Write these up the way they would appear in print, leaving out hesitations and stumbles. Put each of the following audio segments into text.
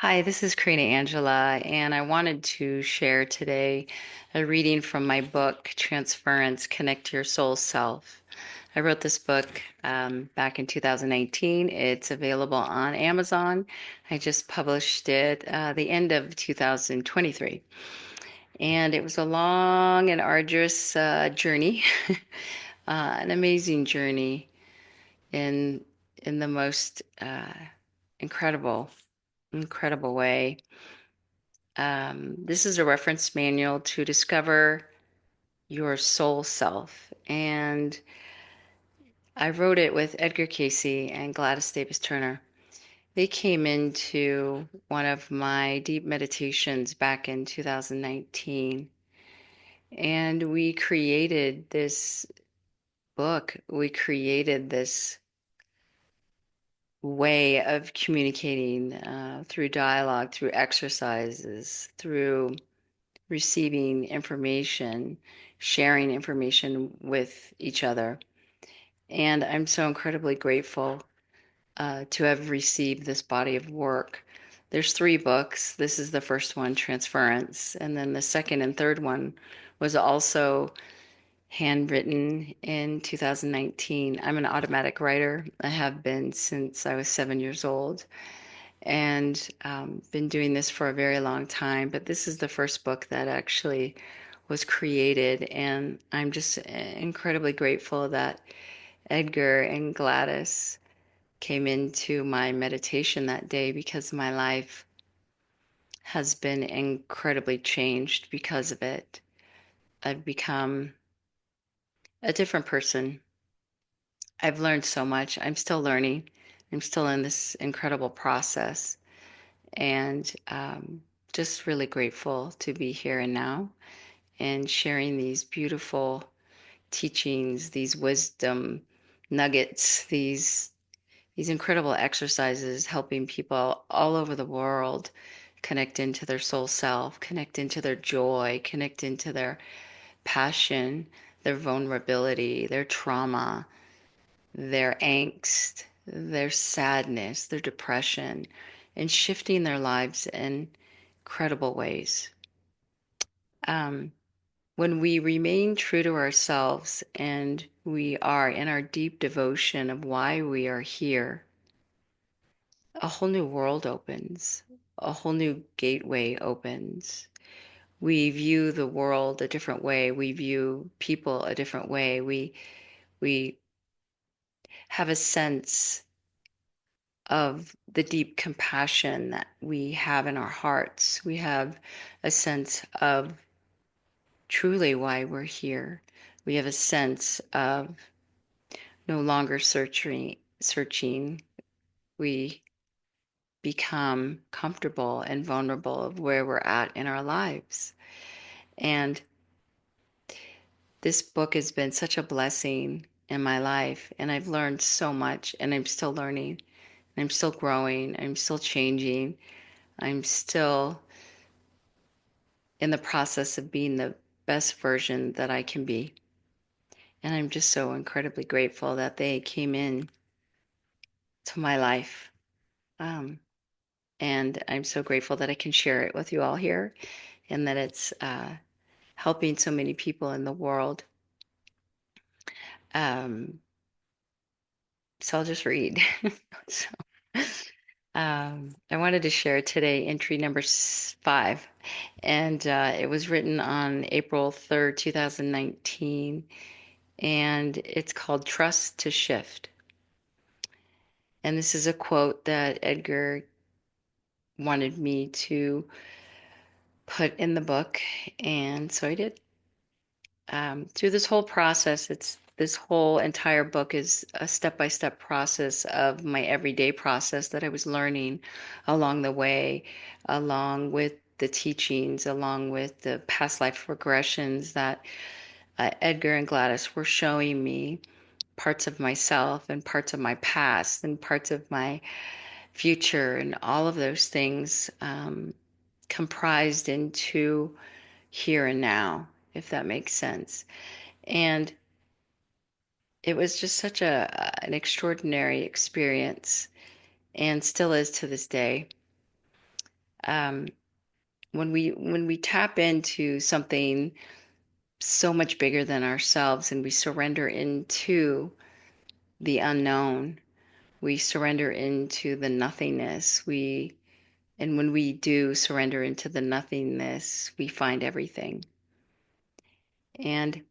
Hi, this is Corina Angela, and I wanted to share today a reading from my book, Transference, Connect to Your Soul Self. I wrote this book back in 2018. It's available on Amazon. I just published it the end of 2023. And it was a long and arduous journey, an amazing journey in in the most incredible, incredible way. This is a reference manual to discover your soul self. And I wrote it with Edgar Cayce and Gladys Davis Turner. They came into one of my deep meditations back in 2019, and we created this book. We created this way of communicating through dialogue, through exercises, through receiving information, sharing information with each other. And I'm so incredibly grateful to have received this body of work. There's three books. This is the first one, Transference. And then the second and third one was also handwritten in 2019. I'm an automatic writer. I have been since I was 7 years old and been doing this for a very long time. But this is the first book that actually was created, and I'm just incredibly grateful that Edgar and Gladys came into my meditation that day because my life has been incredibly changed because of it. I've become a different person. I've learned so much. I'm still learning. I'm still in this incredible process. And just really grateful to be here and now and sharing these beautiful teachings, these wisdom nuggets, these incredible exercises, helping people all over the world connect into their soul self, connect into their joy, connect into their passion, their vulnerability, their trauma, their angst, their sadness, their depression, and shifting their lives in incredible ways. Um, when we remain true to ourselves and we are in our deep devotion of why we are here, a whole new world opens, a whole new gateway opens. We view the world a different way. We view people a different way. We have a sense of the deep compassion that we have in our hearts. We have a sense of truly why we're here. We have a sense of no longer searching. We become comfortable and vulnerable of where we're at in our lives. And this book has been such a blessing in my life, and I've learned so much, and I'm still learning. I'm still growing. I'm still changing. I'm still in the process of being the best version that I can be. And I'm just so incredibly grateful that they came in to my life. Um, and I'm so grateful that I can share it with you all here and that it's helping so many people in the world. Um, so I'll just read. So, I wanted to share today entry number 5, and it was written on April 3rd, 2019, and it's called Trust to Shift. And this is a quote that Edgar wanted me to put in the book, and so I did. Through this whole process, it's this whole entire book is a step-by-step process of my everyday process that I was learning along the way, along with the teachings, along with the past life regressions that Edgar and Gladys were showing me parts of myself and parts of my past and parts of my future and all of those things comprised into here and now, if that makes sense. And it was just such an extraordinary experience and still is to this day. Um, when we tap into something so much bigger than ourselves and we surrender into the unknown, we surrender into the nothingness. And when we do surrender into the nothingness, we find everything. And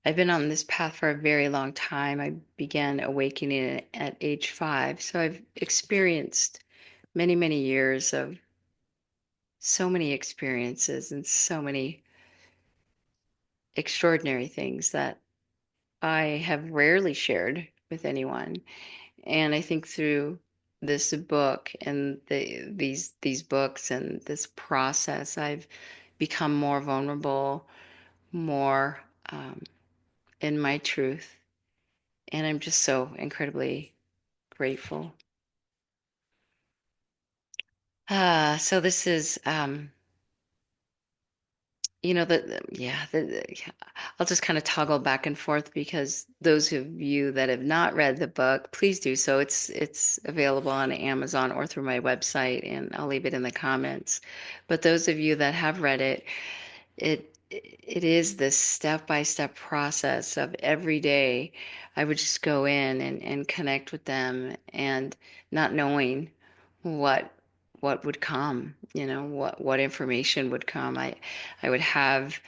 I've been on this path for a very long time. I began awakening at age 5. So I've experienced many, many years of so many experiences and so many extraordinary things that I have rarely shared with anyone. And I think through this book and these books and this process, I've become more vulnerable, more in my truth. And I'm just so incredibly grateful. So this is, yeah, I'll just kind of toggle back and forth because those of you that have not read the book, please do so. It's available on Amazon or through my website, and I'll leave it in the comments. But those of you that have read it, it is this step-by-step process of every day. I would just go in and connect with them and not knowing what what would come, what information would come. I would have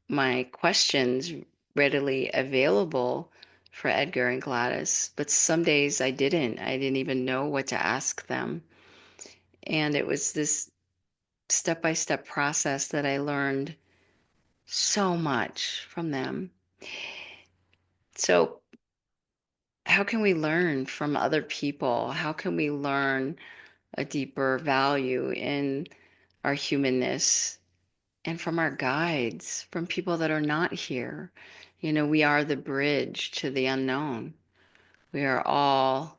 my questions readily available for Edgar and Gladys, but some days I didn't. I didn't even know what to ask them. And it was this step-by-step process that I learned so much from them. So, how can we learn from other people? How can we learn a deeper value in our humanness and from our guides, from people that are not here? We are the bridge to the unknown. We are all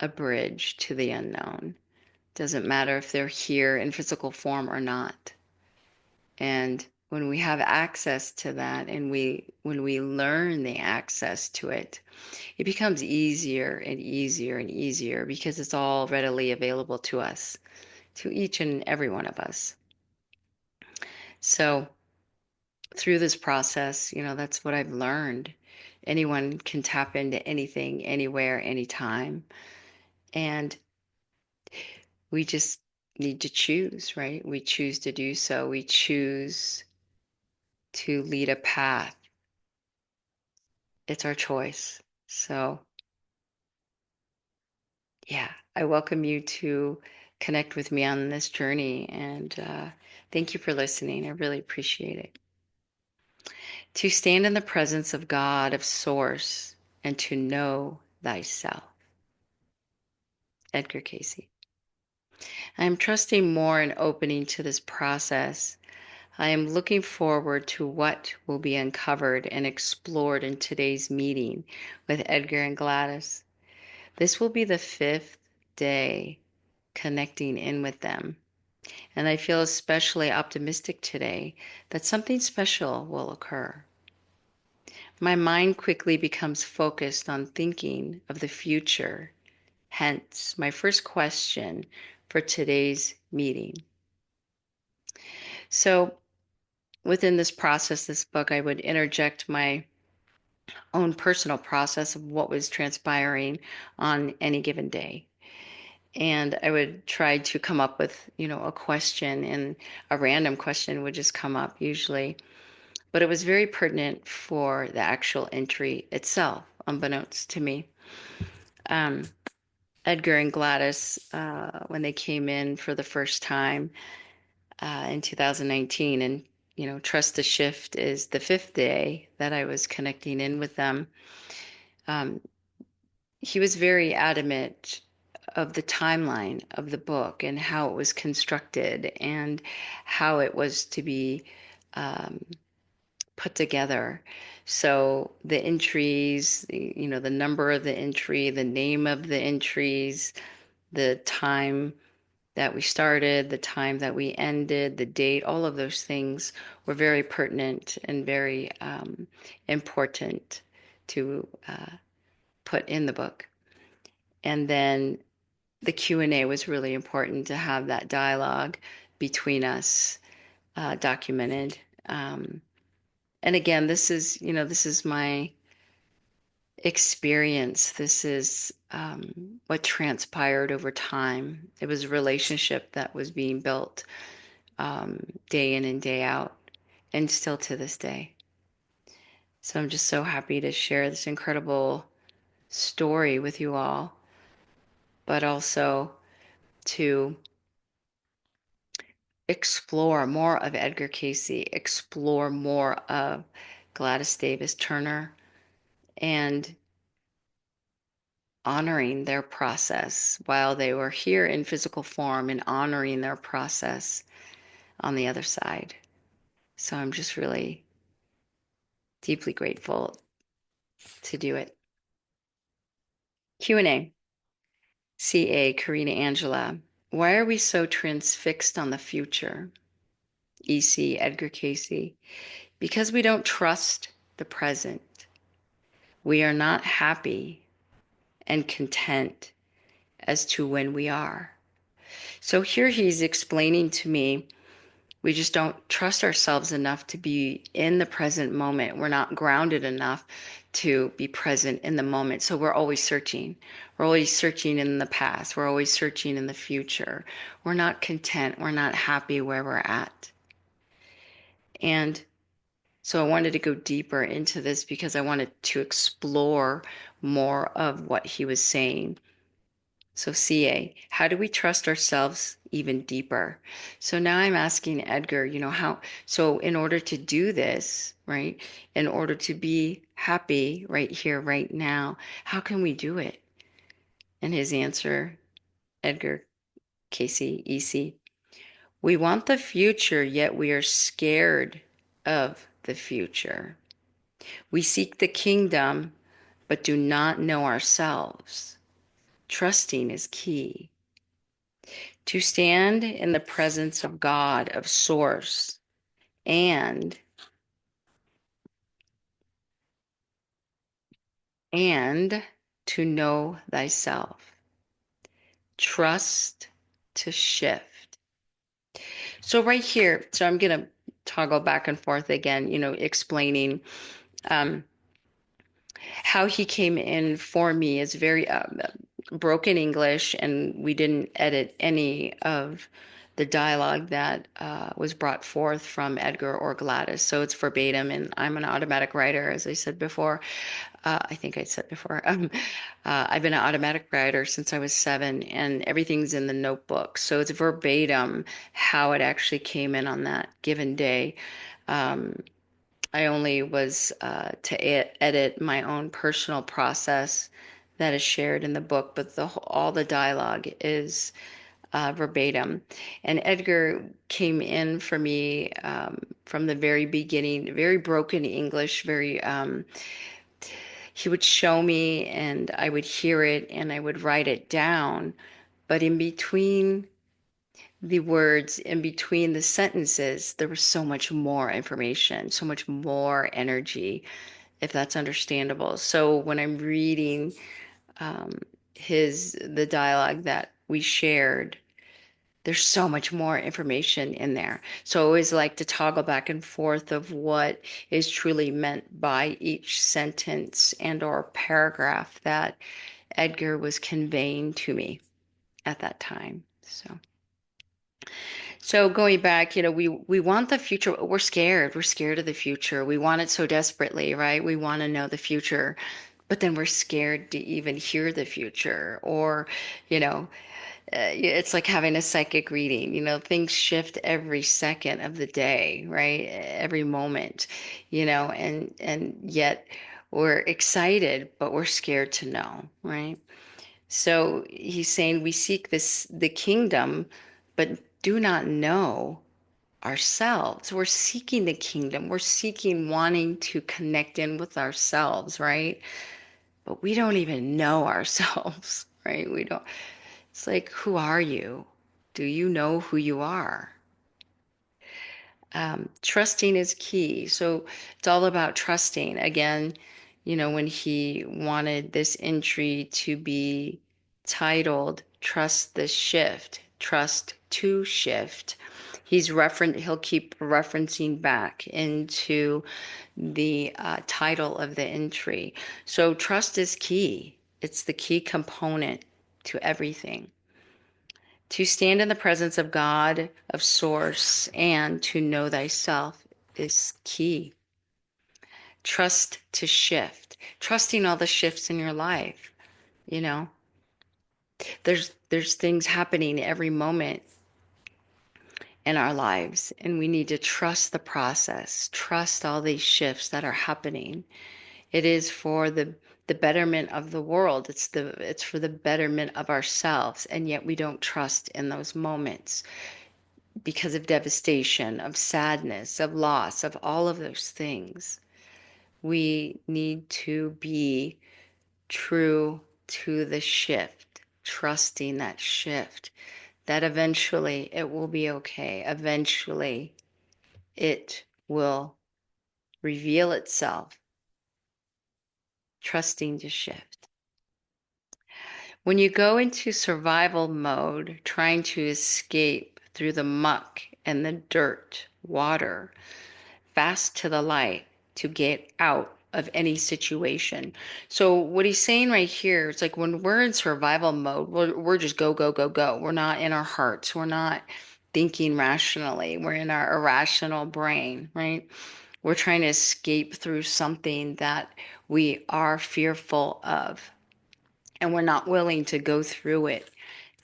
a bridge to the unknown. Doesn't matter if they're here in physical form or not. And when we have access to that and when we learn the access to it, it becomes easier and easier and easier because it's all readily available to us, to each and every one of us. So through this process, that's what I've learned. Anyone can tap into anything, anywhere, anytime. And we just need to choose, right? We choose to do so. We choose to lead a path. It's our choice. So, yeah, I welcome you to connect with me on this journey. And thank you for listening. I really appreciate it. To stand in the presence of God, of Source, and to know thyself. Edgar Cayce. I am trusting more and opening to this process. I am looking forward to what will be uncovered and explored in today's meeting with Edgar and Gladys. This will be the 5th day connecting in with them. And I feel especially optimistic today that something special will occur. My mind quickly becomes focused on thinking of the future. Hence, my first question for today's meeting. So, within this process, this book, I would interject my own personal process of what was transpiring on any given day. And I would try to come up with, a question, and a random question would just come up usually. But it was very pertinent for the actual entry itself, unbeknownst to me. Um, Edgar and Gladys, when they came in for the first time in 2019, and Trust the Shift is the 5th day that I was connecting in with them. Um, he was very adamant of the timeline of the book and how it was constructed and how it was to be um, put together. So the entries, the number of the entry, the name of the entries, the time that we started, the time that we ended, the date, all of those things were very pertinent and very important to put in the book. And then the Q&A was really important to have that dialogue between us documented. And again, this is, this is my experience. This is what transpired over time. It was a relationship that was being built day in and day out, and still to this day. So I'm just so happy to share this incredible story with you all, but also to explore more of Edgar Cayce, explore more of Gladys Davis Turner, and honoring their process while they were here in physical form and honoring their process on the other side. So I'm just really deeply grateful to do it. Q&A. CA, Corina Angela. Why are we so transfixed on the future? EC, Edgar Cayce. Because we don't trust the present. We are not happy and content as to when we are. So here he's explaining to me, we just don't trust ourselves enough to be in the present moment. We're not grounded enough to be present in the moment. So we're always searching. We're always searching in the past. We're always searching in the future. We're not content. We're not happy where we're at. And so I wanted to go deeper into this because I wanted to explore more of what he was saying. So CA, how do we trust ourselves even deeper? So now I'm asking Edgar, so in order to do this, right, in order to be happy right here, right now, how can we do it? And his answer, Edgar Cayce, EC, we want the future, yet we are scared of the future. We seek the kingdom, but do not know ourselves. Trusting is key. To stand in the presence of God, of Source, and to know thyself. Trust to shift. So right here, so I'm going to toggle back and forth again, explaining um, how he came in for me is very broken English, and we didn't edit any of the dialogue that was brought forth from Edgar or Gladys. So it's verbatim, and I'm an automatic writer, as I said before. I think I said before. I've been an automatic writer since I was 7, and everything's in the notebook. So it's verbatim how it actually came in on that given day. I only was to edit my own personal process that is shared in the book, but all the dialogue is verbatim. And Edgar came in for me from the very beginning, very broken English, he would show me and I would hear it and I would write it down. But in between the words, in between the sentences, there was so much more information, so much more energy, if that's understandable. So when I'm reading um, the dialogue that we shared, there's so much more information in there. So I always like to toggle back and forth of what is truly meant by each sentence and or paragraph that Edgar was conveying to me at that time. So going back, we want the future. We're scared. We're scared of the future. We want it so desperately, right? We want to know the future, but then we're scared to even hear the future, or, it's like having a psychic reading. Things shift every second of the day, right? Every moment, and yet we're excited, but we're scared to know, right? So he's saying we seek the kingdom, but do not know ourselves. We're seeking the kingdom. We're seeking wanting to connect in with ourselves, right? But we don't even know ourselves, right? We don't. It's like, who are you? Do you know who you are? Trusting is key. So it's all about trusting. Again, when he wanted this entry to be titled trust the shift, trust to shift. He'll keep referencing back into the title of the entry. So trust is key. It's the key component to everything. To stand in the presence of God, of Source, and to know thyself is key. Trust to shift, trusting all the shifts in your life. You know, there's things happening every moment in our lives, and we need to trust the process, trust all these shifts that are happening. It is for the betterment of the world. It's for the betterment of ourselves, and yet we don't trust in those moments because of devastation, of sadness, of loss, of all of those things. We need to be true to the shift, trusting that shift, that eventually it will be okay. Eventually it will reveal itself, trusting to shift. When you go into survival mode, trying to escape through the muck and the dirt, water, fast to the light to get out of any situation. So what he's saying right here, it's like when we're in survival mode, we're just go, go, go, go. We're not in our hearts. We're not thinking rationally. We're in our irrational brain, right? We're trying to escape through something that we are fearful of, and we're not willing to go through it.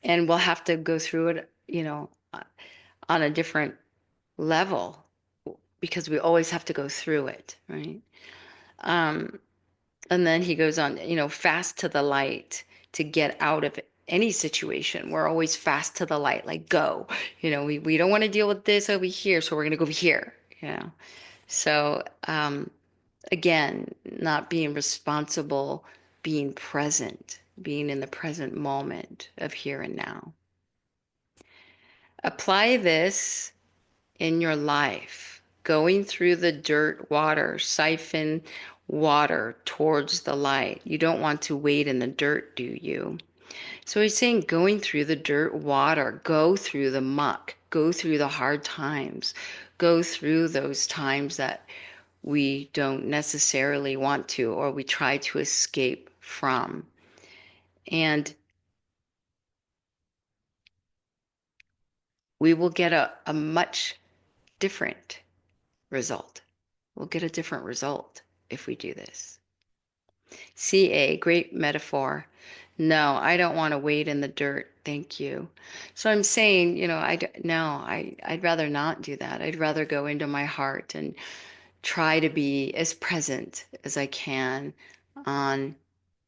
And we'll have to go through it, on a different level because we always have to go through it, right? Um, and then he goes on, fast to the light to get out of any situation. We're always fast to the light, like go. We don't want to deal with this over here, so we're going to go over here, you know. So, again, not being responsible, being present, being in the present moment of here and now. Apply this in your life, going through the dirt water, siphon water towards the light. You don't want to wade in the dirt, do you? So he's saying going through the dirt water, go through the muck, go through the hard times, go through those times that we don't necessarily want to or we try to escape from. And we will get a much different result. We'll get a different result if we do this. CA, great metaphor. No, I don't want to wade in the dirt. Thank you. So I'm saying, I'd rather not do that. I'd rather go into my heart and try to be as present as I can on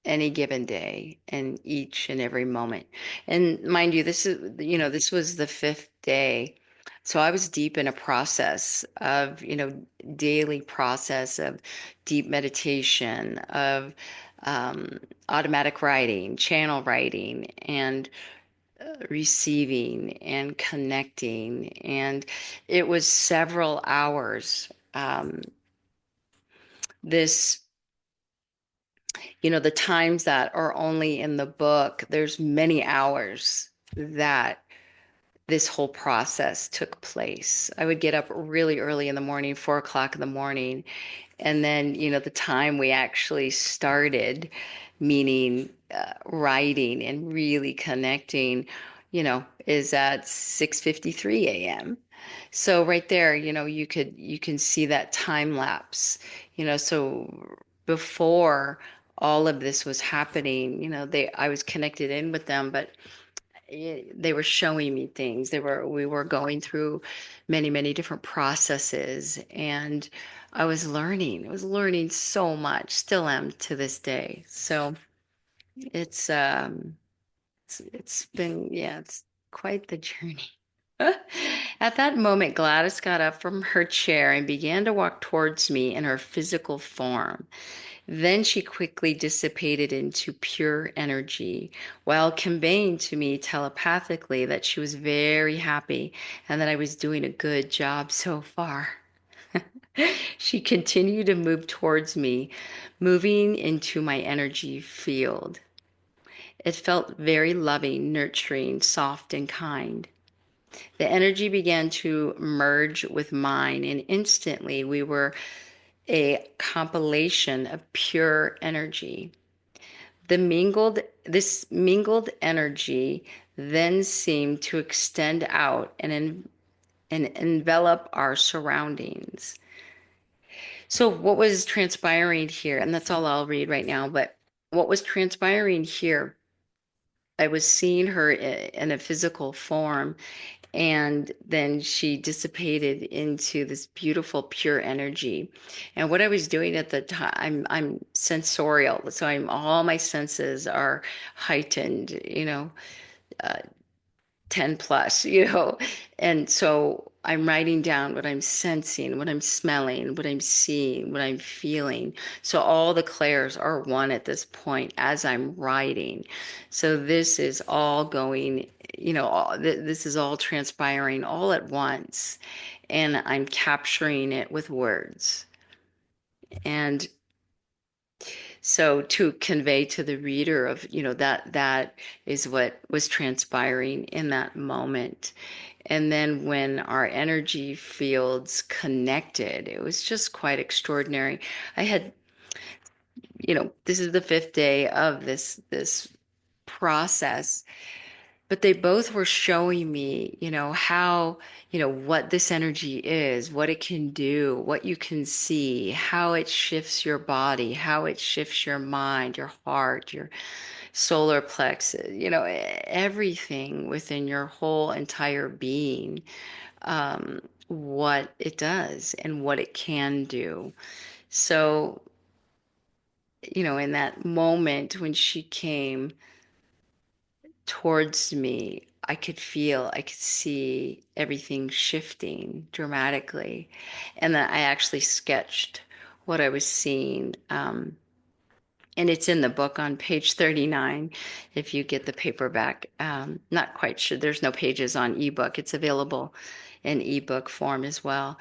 any given day and each and every moment. And mind you, this was the fifth day. So I was deep in a process of, daily process of deep meditation, of um, automatic writing, channel writing, and receiving and connecting. And it was several hours. This the times that are only in the book, there's many hours that this whole process took place. I would get up really early in the morning, 4 o'clock in the morning. And then, the time we actually started, meaning writing and really connecting, is at 6:53 a.m. So right there, you can see that time lapse, so before all of this was happening, I was connected in with them, but they were showing me things. We were going through many, many different processes, and I was learning so much, still am to this day. So it's it's been, yeah, it's quite the journey. At that moment, Gladys got up from her chair and began to walk towards me in her physical form. Then she quickly dissipated into pure energy while conveying to me telepathically that she was very happy and that I was doing a good job so far. She continued to move towards me, moving into my energy field. It felt very loving, nurturing, soft, and kind. The energy began to merge with mine, and instantly we were a compilation of pure energy. This mingled energy then seemed to extend out and envelop our surroundings. So, what was transpiring here, and that's all I'll read right now, but what was transpiring here, I was seeing her in a physical form, and then she dissipated into this beautiful, pure energy. And what I was doing at the time, I'm sensorial, so all my senses are heightened, uh, 10 plus, And so I'm writing down what I'm sensing, what I'm smelling, what I'm seeing, what I'm feeling. So all the clairs are one at this point as I'm writing. So this is all going, this is all transpiring all at once. And I'm capturing it with words. And so to convey to the reader of, that is what was transpiring in that moment. And then when our energy fields connected, it was just quite extraordinary. I had, this is the fifth day of this process, but they both were showing me, how, what this energy is, what it can do, what you can see, how it shifts your body, how it shifts your mind, your heart, your solar plexus, everything within your whole entire being, what it does and what it can do. So, in that moment when she came towards me, I could see everything shifting dramatically. And then I actually sketched what I was seeing. And it's in the book on page 39 if you get the paperback. Not quite sure. There's no pages on ebook. It's available in ebook form as well.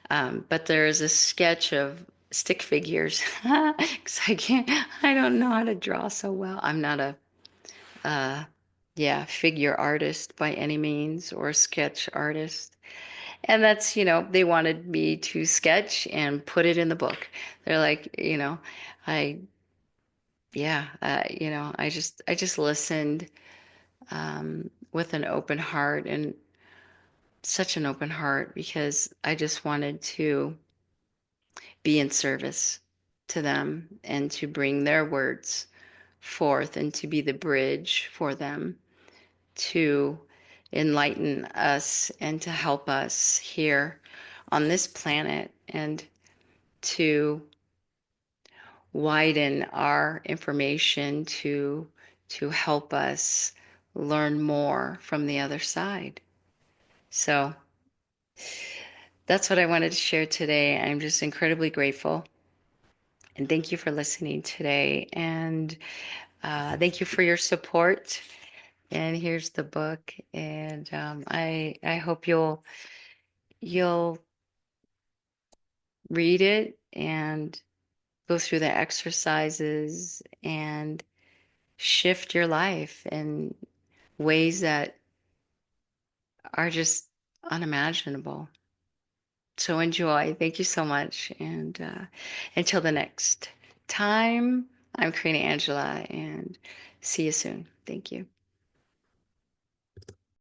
But there is a sketch of stick figures because I don't know how to draw so well. I'm not a uh, yeah, figure artist by any means or sketch artist. And that's, they wanted me to sketch and put it in the book. They're like, I, yeah, I just listened with an open heart and such an open heart because I just wanted to be in service to them and to bring their words forth and to be the bridge for them to enlighten us and to help us here on this planet and to widen our information to help us learn more from the other side. So that's what I wanted to share today. I'm just incredibly grateful. And thank you for listening today. And thank you for your support. And here's the book. And I hope you'll read it and go through the exercises and shift your life in ways that are just unimaginable. So enjoy. Thank you so much. And until the next time, I'm Karina Angela, and see you soon. Thank you.